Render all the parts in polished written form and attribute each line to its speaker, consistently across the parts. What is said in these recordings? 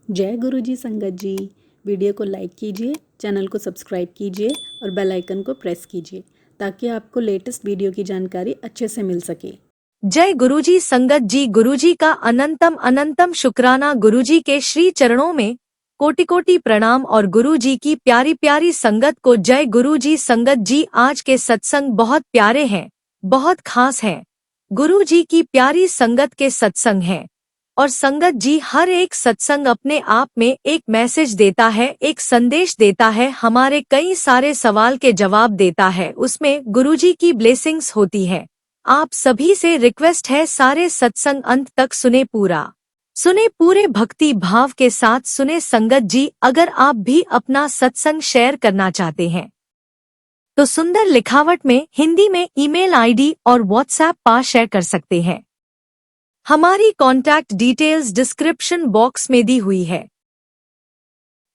Speaker 1: जय गुरुजी संगत जी। वीडियो को लाइक कीजिए, चैनल को सब्सक्राइब कीजिए और बेल आइकन को प्रेस कीजिए ताकि आपको लेटेस्ट वीडियो की जानकारी अच्छे से मिल सके।
Speaker 2: जय गुरुजी संगत जी। गुरुजी का अनंतम अनंतम शुक्राना। गुरुजी के श्री चरणों में कोटि कोटि प्रणाम और गुरुजी की प्यारी प्यारी संगत को जय। गुरुजी संगत जी, आज के सत्संग बहुत प्यारे हैं, बहुत खास हैं। गुरुजी की प्यारी संगत के सत्संग हैं और संगत जी हर एक सत्संग अपने आप में एक मैसेज देता है, एक संदेश देता है, हमारे कई सारे सवाल के जवाब देता है। उसमें गुरुजी की ब्लेसिंग्स होती है। आप सभी से रिक्वेस्ट है, सारे सत्संग अंत तक सुने, पूरे भक्ति भाव के साथ सुने संगत जी। अगर आप भी अपना सत्संग शेयर करना चाहते हैं तो सुंदर लिखावट में हिंदी में ईमेल आईडी और व्हाट्सएप पर शेयर कर सकते हैं। हमारी कॉन्टैक्ट डिटेल्स डिस्क्रिप्शन बॉक्स में दी हुई है।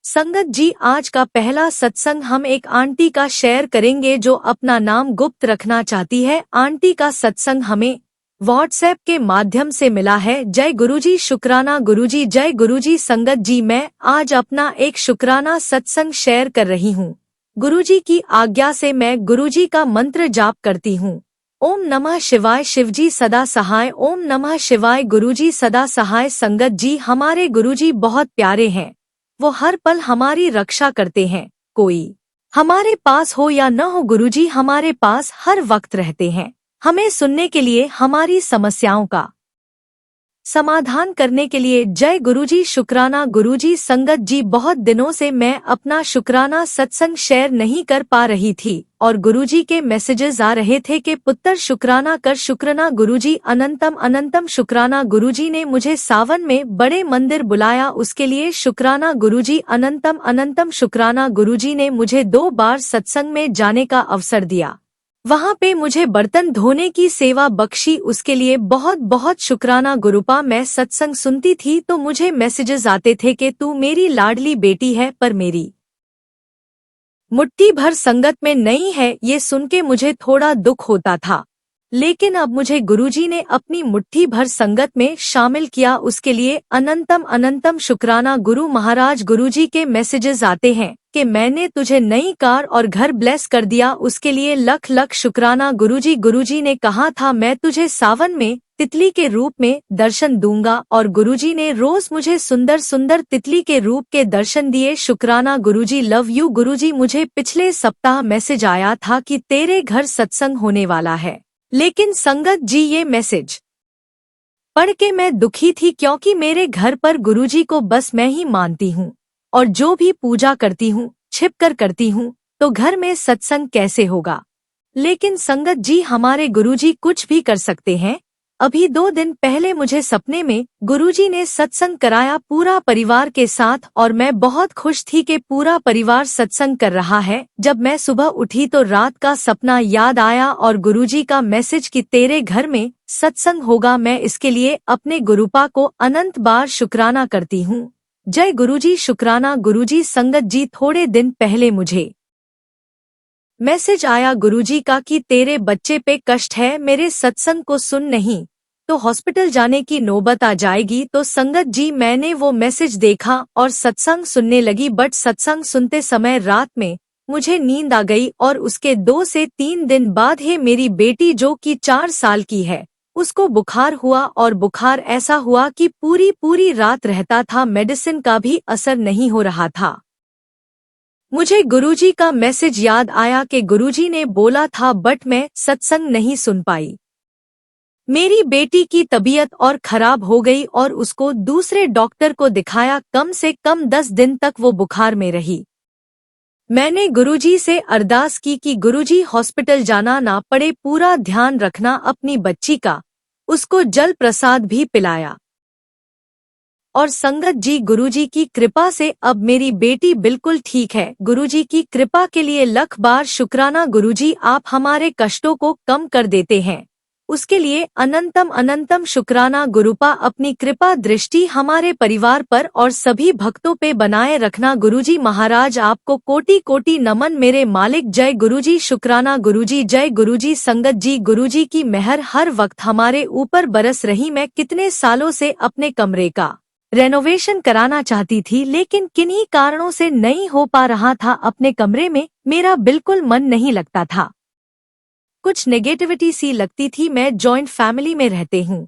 Speaker 2: संगत जी, आज का पहला सत्संग हम एक आंटी का शेयर करेंगे जो अपना नाम गुप्त रखना चाहती है। आंटी का सत्संग हमें व्हाट्सएप के माध्यम से मिला है। जय गुरुजी, शुक्राना गुरुजी। जय गुरुजी संगत जी, मैं आज अपना एक शुक्राना सत्संग शेयर कर रही हूँ। गुरुजी की आज्ञा से मैं गुरुजी का मंत्र जाप करती हूँ। ओम नमः शिवाय। शिवजी सदा सहाय। ओम नमः शिवाय। गुरुजी सदा सहाय। संगत जी, हमारे गुरुजी बहुत प्यारे हैं। वो हर पल हमारी रक्षा करते हैं। कोई हमारे पास हो या न हो, गुरुजी हमारे पास हर वक्त रहते हैं, हमें सुनने के लिए, हमारी समस्याओं का समाधान करने के लिए। जय गुरुजी, शुक्राना गुरुजी। संगत जी, बहुत दिनों से मैं अपना शुक्राना सत्संग शेयर नहीं कर पा रही थी और गुरुजी के मैसेजेस आ रहे थे कि पुत्र शुक्राना कर। शुक्राना गुरुजी, अनंतम अनंतम शुक्राना। गुरुजी ने मुझे सावन में बड़े मंदिर बुलाया, उसके लिए शुक्राना गुरुजी, अनंतम अनंतम शुक्राना। गुरुजी ने मुझे 2 बार सत्संग में जाने का अवसर दिया, वहाँ पे मुझे बर्तन धोने की सेवा बख्शी, उसके लिए बहुत बहुत शुक्राना गुरुपा। मैं सत्संग सुनती थी तो मुझे मैसेजेस आते थे कि तू मेरी लाडली बेटी है, पर मेरी मुट्ठी भर संगत में नहीं है। ये सुन के मुझे थोड़ा दुख होता था, लेकिन अब मुझे गुरुजी ने अपनी मुट्ठी भर संगत में शामिल किया, उसके लिए अनंतम अनंतम शुक्राना। गुरु महाराज, गुरुजी के मैसेजेस आते हैं कि मैंने तुझे नई कार और घर ब्लेस कर दिया, उसके लिए लख लख शुक्राना गुरुजी। गुरुजी ने कहा था मैं तुझे सावन में तितली के रूप में दर्शन दूंगा और गुरुजी ने रोज मुझे सुंदर सुंदर तितली के रूप के दर्शन दिए। शुक्राना गुरुजी, लव यू गुरुजी। मुझे पिछले सप्ताह मैसेज आया था कि तेरे घर सत्संग होने वाला है, लेकिन संगत जी ये मैसेज पढ़ के मैं दुखी थी, क्योंकि मेरे घर पर गुरुजी को बस मैं ही मानती हूँ और जो भी पूजा करती हूँ छिपकर करती हूँ, तो घर में सत्संग कैसे होगा। लेकिन संगत जी, हमारे गुरुजी कुछ भी कर सकते हैं। अभी 2 दिन पहले मुझे सपने में गुरुजी ने सत्संग कराया पूरा परिवार के साथ और मैं बहुत खुश थी कि पूरा परिवार सत्संग कर रहा है। जब मैं सुबह उठी तो रात का सपना याद आया और गुरुजी का मैसेज कि तेरे घर में सत्संग होगा। मैं इसके लिए अपने गुरुपा को अनंत बार शुक्राना करती हूँ। जय गुरुजी, शुक्राना गुरुजी। संगत जी, थोड़े दिन पहले मुझे मैसेज आया गुरुजी का कि तेरे बच्चे पे कष्ट है, मेरे सत्संग को सुन नहीं तो हॉस्पिटल जाने की नौबत आ जाएगी। तो संगत जी, मैंने वो मैसेज देखा और सत्संग सुनने लगी, बट सत्संग सुनते समय रात में मुझे नींद आ गई और उसके 2 से 3 दिन बाद ही मेरी बेटी जो कि 4 साल की है, उसको बुखार हुआ और बुखार ऐसा हुआ कि पूरी पूरी रात रहता था, मेडिसिन का भी असर नहीं हो रहा था। मुझे गुरुजी का मैसेज याद आया कि गुरुजी ने बोला था, बट मैं सत्संग नहीं सुन पाई। मेरी बेटी की तबीयत और खराब हो गई और उसको दूसरे डॉक्टर को दिखाया, कम से कम 10 दिन तक वो बुखार में रही। मैंने गुरुजी से अरदास की कि गुरुजी हॉस्पिटल जाना ना पड़े, पूरा ध्यान रखना अपनी बच्ची का। उसको जल प्रसाद भी पिलाया और संगत जी, गुरुजी की कृपा से अब मेरी बेटी बिल्कुल ठीक है। गुरुजी की कृपा के लिए लख बार शुक्राना गुरुजी, आप हमारे कष्टों को कम कर देते हैं, उसके लिए अनंतम अनंतम शुक्राना गुरुपा। अपनी कृपा दृष्टि हमारे परिवार पर और सभी भक्तों पे बनाए रखना गुरुजी महाराज, आपको कोटि कोटि नमन मेरे मालिक। जय गुरुजी, शुक्राना गुरुजी। जय गुरुजी संगत जी, गुरुजी की मेहर हर वक्त हमारे ऊपर बरस रही। मैं कितने सालों से अपने कमरे का रेनोवेशन कराना चाहती थी, लेकिन किन्हीं कारणों से नहीं हो पा रहा था। अपने कमरे में मेरा बिल्कुल मन नहीं लगता था, कुछ नेगेटिविटी सी लगती थी। मैं जॉइंट फैमिली में रहते हूँ,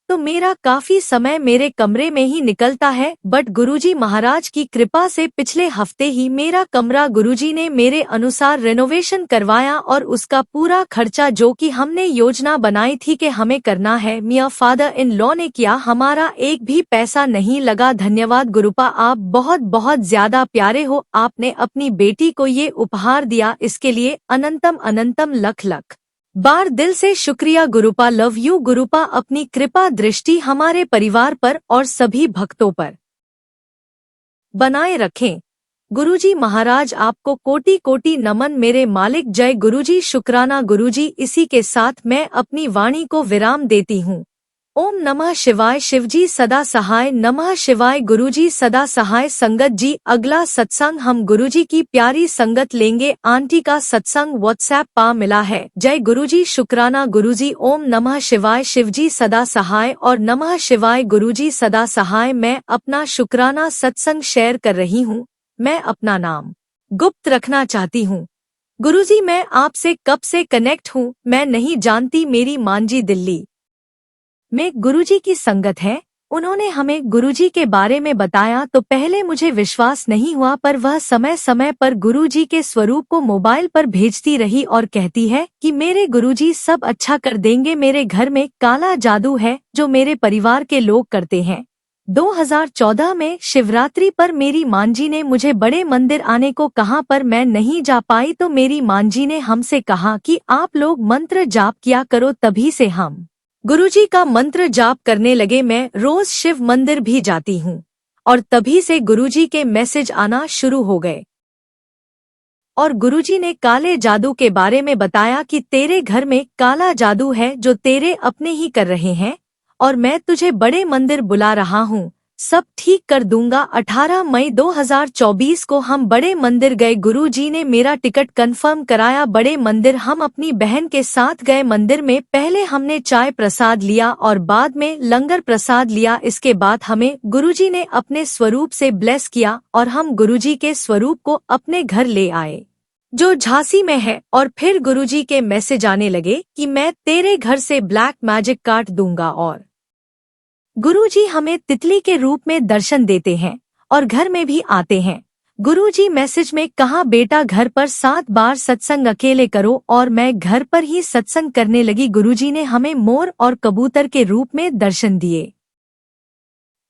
Speaker 2: तो मेरा काफी समय मेरे कमरे में ही निकलता है। बट गुरुजी महाराज की कृपा से पिछले हफ्ते ही मेरा कमरा गुरुजी ने मेरे अनुसार रेनोवेशन करवाया, और उसका पूरा खर्चा जो कि हमने योजना बनाई थी कि हमें करना है, मियाँ फादर इन लॉ ने किया। हमारा एक भी पैसा नहीं लगा। धन्यवाद गुरुपा, आप बहुत बहुत ज्यादा प्यारे हो। आपने अपनी बेटी को ये उपहार दिया, इसके लिए अनंतम अनंतम लख लख बार दिल से शुक्रिया गुरुपा। Love you गुरुपा। अपनी कृपा दृष्टि हमारे परिवार पर और सभी भक्तों पर बनाए रखें। गुरुजी महाराज आपको कोटि कोटि नमन मेरे मालिक। जय गुरुजी। शुक्राना गुरुजी। इसी के साथ मैं अपनी वाणी को विराम देती हूँ। ओम नमः शिवाय। शिवजी सदा सहाय। नमः शिवाय। गुरुजी सदा सहाय। संगत जी, अगला सत्संग हम गुरुजी की प्यारी संगत लेंगे। आंटी का सत्संग व्हाट्सएप पा मिला है। जय गुरुजी। शुक्राना गुरुजी। ओम नमः शिवाय। शिवजी सदा सहाय और नमः शिवाय। गुरुजी सदा सहाय। मैं अपना शुक्राना सत्संग शेयर कर रही हूँ। मैं अपना नाम गुप्त रखना चाहती हूँ। गुरुजी, मैं आपसे कब से कनेक्ट हूँ मैं नहीं जानती। मेरी मांजी दिल्ली में गुरुजी की संगत है। उन्होंने हमें गुरुजी के बारे में बताया तो पहले मुझे विश्वास नहीं हुआ, पर वह समय समय पर गुरुजी के स्वरूप को मोबाइल पर भेजती रही और कहती है कि मेरे गुरुजी सब अच्छा कर देंगे। मेरे घर में काला जादू है जो मेरे परिवार के लोग करते हैं। 2014 में शिवरात्रि पर मेरी मांजी ने मुझे बड़े मंदिर आने को कहा, पर मैं नहीं जा पाई। तो मेरी मांजी ने हमसे कहा कि आप लोग मंत्र जाप किया करो। तभी से हम गुरुजी का मंत्र जाप करने लगे। मैं रोज शिव मंदिर भी जाती हूँ और तभी से गुरुजी के मैसेज आना शुरू हो गए। और गुरुजी ने काले जादू के बारे में बताया कि तेरे घर में काला जादू है जो तेरे अपने ही कर रहे हैं, और मैं तुझे बड़े मंदिर बुला रहा हूँ, सब ठीक कर दूंगा। 18 मई 2024 को हम बड़े मंदिर गए। गुरुजी ने मेरा टिकट कंफर्म कराया। बड़े मंदिर हम अपनी बहन के साथ गए। मंदिर में पहले हमने चाय प्रसाद लिया और बाद में लंगर प्रसाद लिया। इसके बाद हमें गुरुजी ने अपने स्वरूप से ब्लेस किया और हम गुरुजी के स्वरूप को अपने घर ले आए जो झांसी में है। और फिर गुरुजी के मैसेज आने लगे कि मैं तेरे घर से ब्लैक मैजिक काट दूंगा, और गुरुजी हमें तितली के रूप में दर्शन देते हैं और घर में भी आते हैं। गुरुजी मैसेज में कहा, बेटा घर पर 7 बार सत्संग अकेले करो, और मैं घर पर ही सत्संग करने लगी। गुरुजी ने हमें मोर और कबूतर के रूप में दर्शन दिए।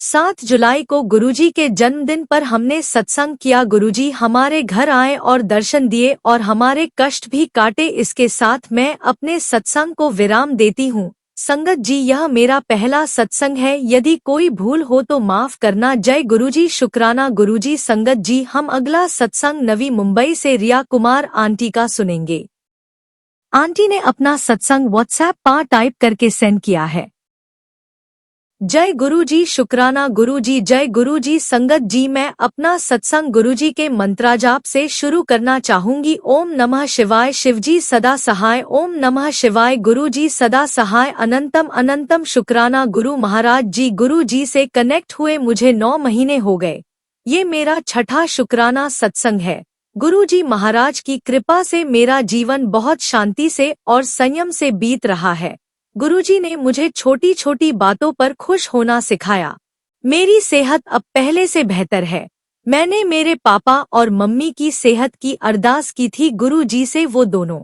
Speaker 2: 7 जुलाई को गुरुजी के जन्मदिन पर हमने सत्संग किया। गुरुजी हमारे घर आए और दर्शन दिए और हमारे कष्ट भी काटे। इसके साथ मैं अपने सत्संग को विराम देती हूँ। संगत जी, यह मेरा पहला सत्संग है। यदि कोई भूल हो तो माफ करना। जय गुरुजी। शुक्राना गुरुजी। संगत जी, हम अगला सत्संग नवी मुंबई से रिया कुमार आंटी का सुनेंगे। आंटी ने अपना सत्संग व्हाट्सएप पर टाइप करके सेंड किया है। जय गुरुजी। शुक्राना गुरुजी। जय गुरुजी। संगत जी, मैं अपना सत्संग गुरुजी के मंत्राजाप से शुरू करना चाहूंगी। ओम नमः शिवाय। शिवजी सदा सहाय। ओम नमः शिवाय। गुरुजी सदा सहाय। अनंतम अनंतम शुक्राना गुरु महाराज जी। गुरुजी से कनेक्ट हुए मुझे 9 महीने हो गए। ये मेरा 6ठा शुक्राना सत्संग है। गुरुजी महाराज की कृपा से मेरा जीवन बहुत शांति से और संयम से बीत रहा है। गुरुजी ने मुझे छोटी छोटी बातों पर खुश होना सिखाया। मेरी सेहत अब पहले से बेहतर है। मैंने मेरे पापा और मम्मी की सेहत की अरदास की थी गुरुजी से, वो दोनों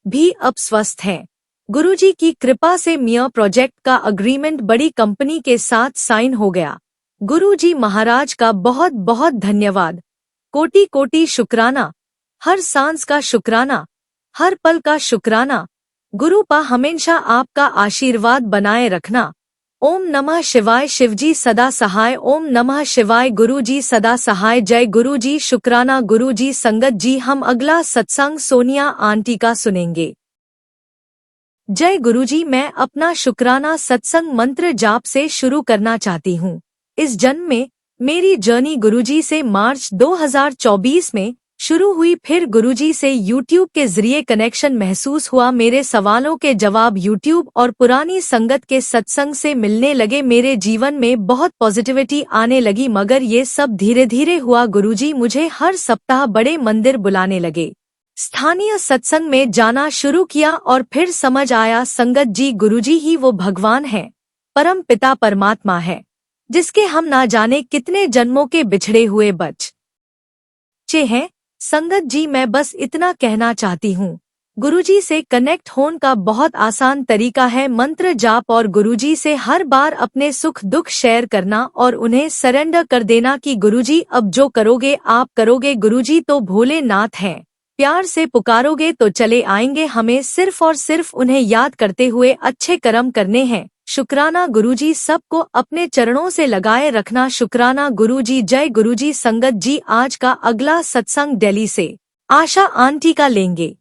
Speaker 2: भी अब स्वस्थ हैं। गुरुजी की कृपा से मियाँ प्रोजेक्ट का अग्रीमेंट बड़ी कंपनी के साथ साइन हो गया। गुरुजी महाराज का बहुत बहुत धन्यवाद। कोटि कोटि शुक्राना। हर सांस का शुक्राना, हर पल का शुक्राना। गुरुपा हमेशा आपका आशीर्वाद बनाए रखना। ओम नमः शिवाय। शिवजी सदा सहाय। ओम नमः शिवाय। गुरुजी सदा सहाय। जय गुरुजी। शुक्राना गुरुजी। संगत जी, हम अगला सत्संग सोनिया आंटी का सुनेंगे। जय गुरुजी। मैं अपना शुक्राना सत्संग मंत्र जाप से शुरू करना चाहती हूँ। इस जन्म में मेरी जर्नी गुरुजी से मार्च 2024 में शुरू हुई। फिर गुरुजी से यूट्यूब के जरिए कनेक्शन महसूस हुआ। मेरे सवालों के जवाब यूट्यूब और पुरानी संगत के सत्संग से मिलने लगे। मेरे जीवन में बहुत पॉजिटिविटी आने लगी। मगर ये सब धीरे धीरे हुआ। गुरुजी मुझे हर सप्ताह बड़े मंदिर बुलाने लगे, स्थानीय सत्संग में जाना शुरू किया और फिर समझ आया संगत जी गुरुजी ही वो भगवान है, परम पिता परमात्मा है, जिसके हम ना जाने कितने जन्मों के बिछड़े हुए बच्चे हैं। संगत जी मैं बस इतना कहना चाहती हूँ, गुरुजी से कनेक्ट होने का बहुत आसान तरीका है मंत्र जाप और गुरुजी से हर बार अपने सुख दुख शेयर करना और उन्हें सरेंडर कर देना कि गुरुजी अब जो करोगे आप करोगे। गुरुजी तो भोलेनाथ हैं, प्यार से पुकारोगे तो चले आएंगे। हमें सिर्फ और सिर्फ उन्हें याद करते हुए अच्छे कर्म करने हैं। शुक्राना गुरुजी, सबको अपने चरणों से लगाए रखना। शुक्राना गुरुजी। जय गुरुजी। संगत जी आज का अगला सत्संग दिल्ली से आशा आंटी का लेंगे।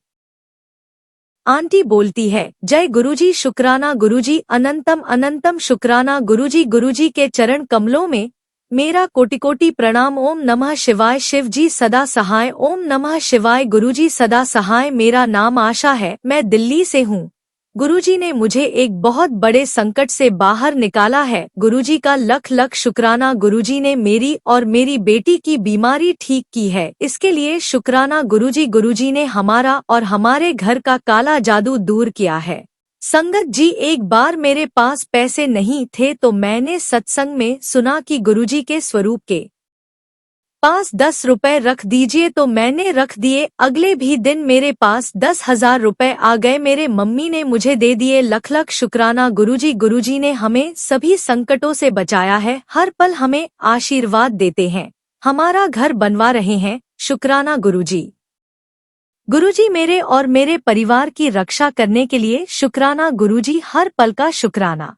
Speaker 2: आंटी बोलती है, जय गुरुजी। शुक्राना गुरुजी, अनंतम अनंतम शुक्राना गुरुजी। गुरुजी के चरण कमलों में मेरा कोटि कोटि प्रणाम। ओम नमः शिवाय। शिव जी सदा सहाय। ओम नमः शिवाय। गुरुजी सदा सहाय। मेरा नाम आशा है, मैं दिल्ली से हूँ। गुरुजी ने मुझे एक बहुत बड़े संकट से बाहर निकाला है। गुरुजी का लख लख शुक्राना। गुरुजी ने मेरी और मेरी बेटी की बीमारी ठीक की है, इसके लिए शुक्राना गुरुजी। गुरुजी ने हमारा और हमारे घर का काला जादू दूर किया है। संगत जी एक बार मेरे पास पैसे नहीं थे तो मैंने सत्संग में सुना कि गुरुजी के स्वरूप के पास 10 रुपए रख दीजिए तो मैंने रख दिए। अगले भी दिन मेरे पास 10,000 रुपए आ गए। मेरे मम्मी ने मुझे दे दिए। लख लख शुक्राना गुरुजी। गुरुजी ने हमें सभी संकटों से बचाया है, हर पल हमें आशीर्वाद देते हैं, हमारा घर बनवा रहे हैं। शुक्राना गुरुजी। गुरुजी मेरे और मेरे परिवार की रक्षा करने के लिए शुक्राना गुरुजी। हर पल का शुक्राना,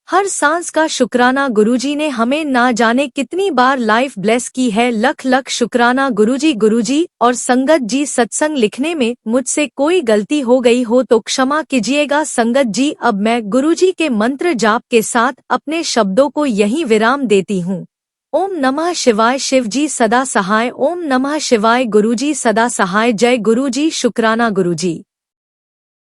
Speaker 2: हर सांस का शुक्राना। गुरुजी ने हमें ना जाने कितनी बार लाइफ ब्लेस की है। लख लख शुक्राना गुरुजी। गुरुजी और संगत जी सत्संग लिखने में मुझसे कोई गलती हो गई हो तो क्षमा कीजिएगा। संगत जी अब मैं गुरुजी के मंत्र जाप के साथ अपने शब्दों को यहीं विराम देती हूँ। ओम नमः शिवाय। शिव जी सदा सहाय। ओम नमः शिवाय। गुरुजी सदा सहाय। जय गुरुजी। शुक्राना गुरुजी।